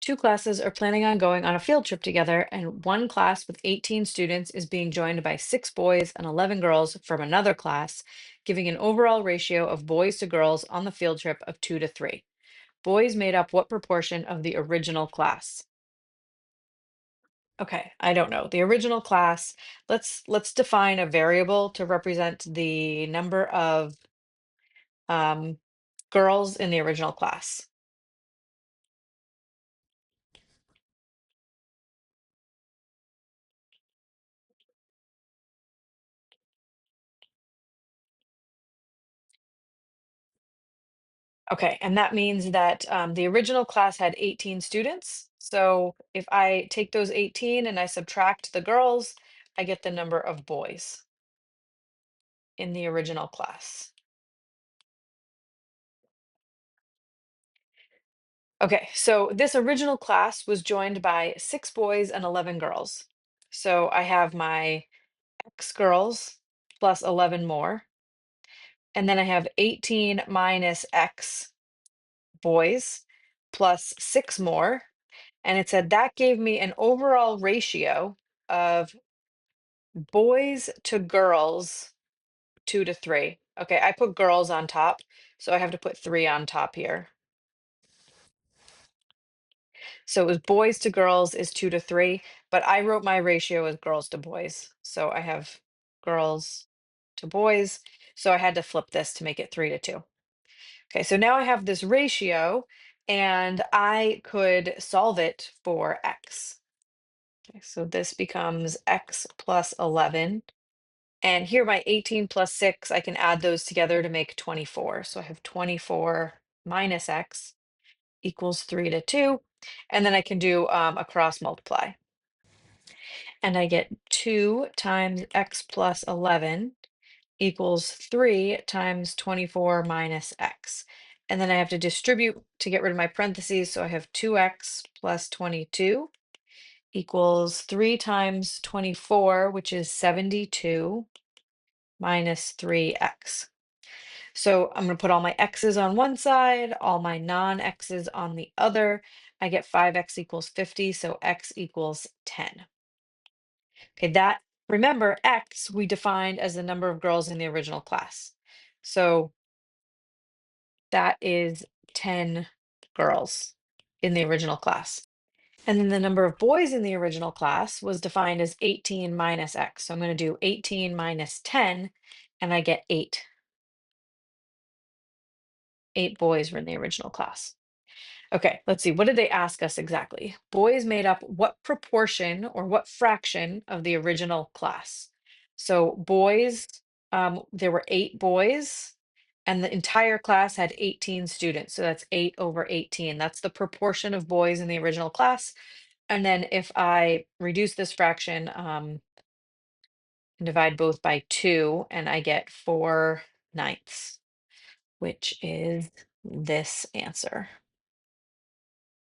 Two classes are planning on going on a field trip together, and one class with 18 students is being joined by 6 boys and 11 girls from another class, giving an overall ratio of boys to girls on the field trip of 2 to 3. Boys made up what proportion of the original class? Okay, I don't know. The original class, let's define a variable to represent the number of um, girls in the original class. Okay, and that means that the original class had 18 students. So if I take those 18 and I subtract the girls, I get the number of boys in the original class. Okay, so this original class was joined by 6 boys and 11 girls. So I have my X girls plus 11 more, and then I have 18 minus X boys plus 6 more. And it said that gave me an overall ratio of boys to girls 2 to 3. Okay, I put girls on top, so I have to put 3 on top here. So it was boys to girls is 2 to 3, but I wrote my ratio as girls to boys. So I have girls to boys. So I had to flip this to make it 3 to 2. Okay, so now I have this ratio and I could solve it for X. Okay, so this becomes X plus 11. And here my 18 plus 6, I can add those together to make 24. So I have 24 minus X equals 3 to 2. And then I can do a cross multiply. And I get 2 times X plus 11 equals 3 times 24 minus X. And then I have to distribute to get rid of my parentheses. So I have 2X plus 22 equals 3 times 24, which is 72 minus 3X. So I'm going to put all my X's on one side, all my non-X's on the other. I get 5X equals 50, so X equals 10. Okay, that, remember, X we defined as the number of girls in the original class. So that is 10 girls in the original class. And then the number of boys in the original class was defined as 18 minus X. So I'm going to do 18 minus 10, and I get 8. 8 boys were in the original class. Okay, let's see. What did they ask us exactly? Boys made up what proportion or what fraction of the original class? So boys, there were 8 boys, and the entire class had 18 students. So that's 8 over 18. That's the proportion of boys in the original class. And then if I reduce this fraction, and divide both by 2, and I get 4/9, which is this answer.